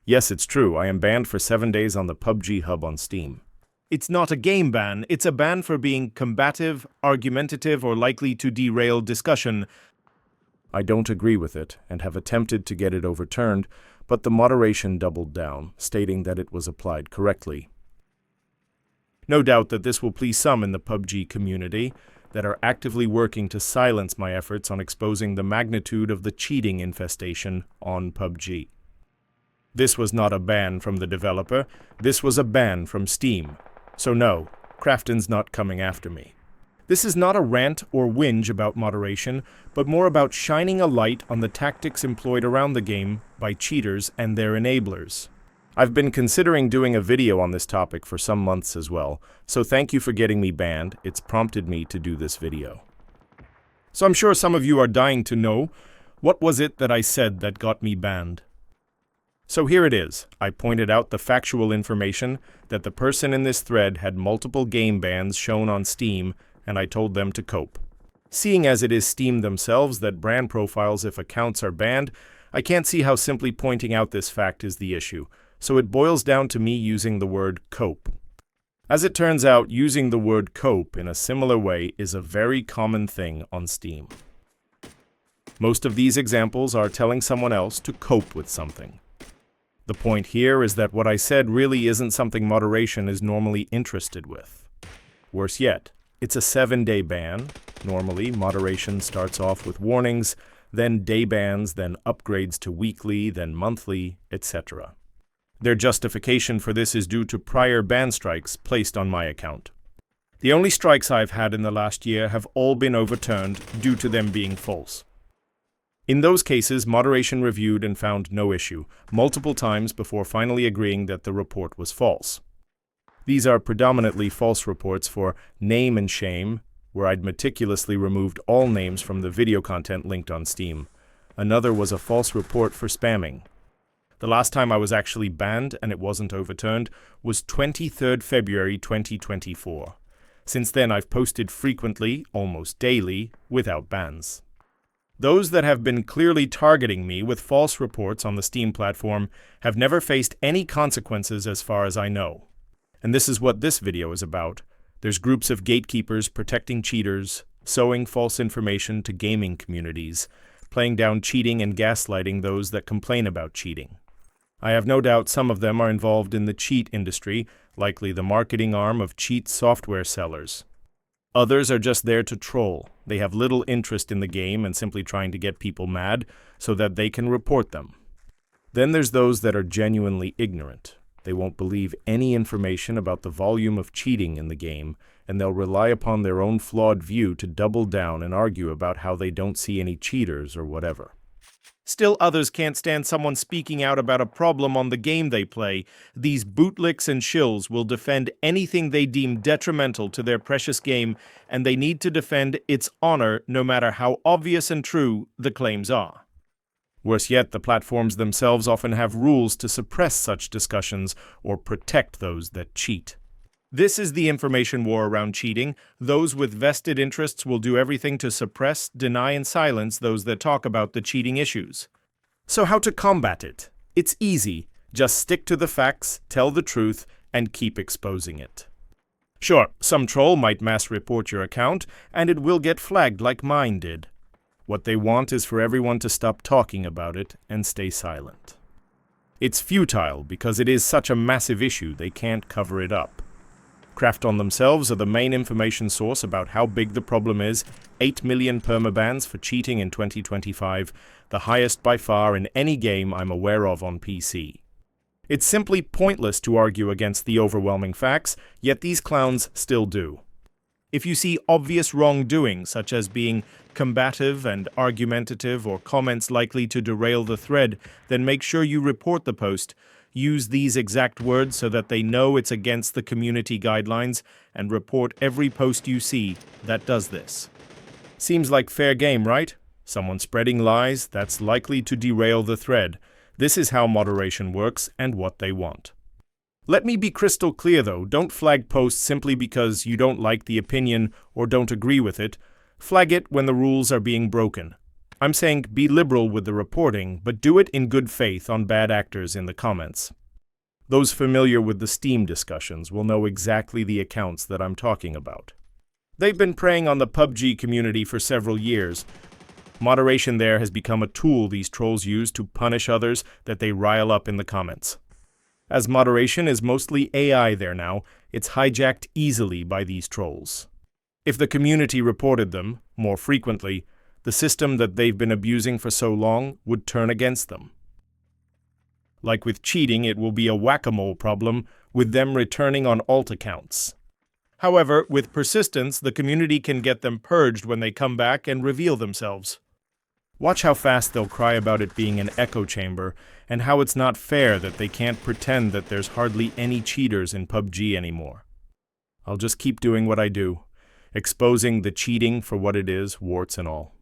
Yes, it's true. I am banned for 7 days on the PUBG Hub on Steam. It's not a game ban, it's a ban for being combative, argumentative, or likely to derail discussion. I don't agree with it and have attempted to get it overturned, but the moderation doubled down, stating that it was applied correctly. No doubt that this will please some in the PUBG community that are actively working to silence my efforts on exposing the magnitude of the cheating infestation on PUBG. This was not a ban from the developer, this was a ban from Steam. So no, Krafton's not coming after me. This is not a rant or whinge about moderation, but more about shining a light on the tactics employed around the game by cheaters and their enablers. I've been considering doing a video on this topic for some months as well, so thank you for getting me banned. It's prompted me to do this video. So I'm sure some of you are dying to know, what was it that I said that got me banned? So here it is. I pointed out the factual information that the person in this thread had multiple game bans shown on Steam, and I told them to cope. Seeing as it is Steam themselves that brand profiles if accounts are banned, I can't see how simply pointing out this fact is the issue, so it boils down to me using the word cope. As it turns out, using the word cope in a similar way is a very common thing on Steam. Most of these examples are telling someone else to cope with something. The point here is that what I said really isn't something moderation is normally interested with. Worse yet, it's a 7-day ban. Normally, moderation starts off with warnings, then day bans, then upgrades to weekly, then monthly, etc. Their justification for this is due to prior ban strikes placed on my account. The only strikes I've had in the last year have all been overturned due to them being false. In those cases, moderation reviewed and found no issue, multiple times before finally agreeing that the report was false. These are predominantly false reports for name and shame, where I'd meticulously removed all names from the video content linked on Steam. Another was a false report for spamming. The last time I was actually banned and it wasn't overturned was 23rd February 2024. Since then, I've posted frequently, almost daily, without bans. Those that have been clearly targeting me with false reports on the Steam platform have never faced any consequences as far as I know. And this is what this video is about. There's groups of gatekeepers protecting cheaters, sowing false information to gaming communities, playing down cheating and gaslighting those that complain about cheating. I have no doubt some of them are involved in the cheat industry, likely the marketing arm of cheat software sellers. Others are just there to troll. They have little interest in the game and simply trying to get people mad so that they can report them. Then there's those that are genuinely ignorant. They won't believe any information about the volume of cheating in the game, and they'll rely upon their own flawed view to double down and argue about how they don't see any cheaters or whatever. Still others can't stand someone speaking out about a problem on the game they play. These bootlicks and shills will defend anything they deem detrimental to their precious game, and they need to defend its honor no matter how obvious and true the claims are. Worse yet, the platforms themselves often have rules to suppress such discussions or protect those that cheat. This is the information war around cheating. Those with vested interests will do everything to suppress, deny, and silence those that talk about the cheating issues. So how to combat it? It's easy. Just stick to the facts, tell the truth, and keep exposing it. Sure, some troll might mass report your account, and it will get flagged like mine did. What they want is for everyone to stop talking about it and stay silent. It's futile because it is such a massive issue they can't cover it up. Krafton themselves are the main information source about how big the problem is. 8 million permabans for cheating in 2025, the highest by far in any game I'm aware of on PC. It's simply pointless to argue against the overwhelming facts, yet these clowns still do. If you see obvious wrongdoing, such as being combative and argumentative or comments likely to derail the thread, then make sure you report the post. Use these exact words so that they know it's against the community guidelines, and report every post you see that does this. Seems like fair game, right? Someone spreading lies, that's likely to derail the thread. This is how moderation works and what they want. Let me be crystal clear though, don't flag posts simply because you don't like the opinion or don't agree with it. Flag it when the rules are being broken. I'm saying be liberal with the reporting, but do it in good faith on bad actors in the comments. Those familiar with the Steam discussions will know exactly the accounts that I'm talking about. They've been preying on the PUBG community for several years. Moderation there has become a tool these trolls use to punish others that they rile up in the comments. As moderation is mostly AI there now, it's hijacked easily by these trolls. If the community reported them, more frequently, the system that they've been abusing for so long would turn against them. Like with cheating, it will be a whack-a-mole problem with them returning on alt accounts. However, with persistence, the community can get them purged when they come back and reveal themselves. Watch how fast they'll cry about it being an echo chamber, and how it's not fair that they can't pretend that there's hardly any cheaters in PUBG anymore. I'll just keep doing what I do, exposing the cheating for what it is, warts and all.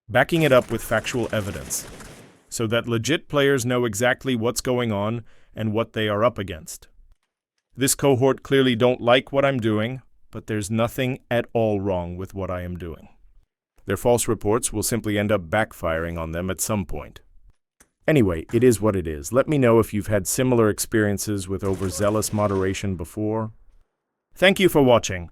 Backing it up with factual evidence, so that legit players know exactly what's going on and what they are up against. This cohort clearly don't like what I'm doing, but there's nothing at all wrong with what I am doing. Their false reports will simply end up backfiring on them at some point. Anyway, it is what it is. Let me know if you've had similar experiences with overzealous moderation before. Thank you for watching.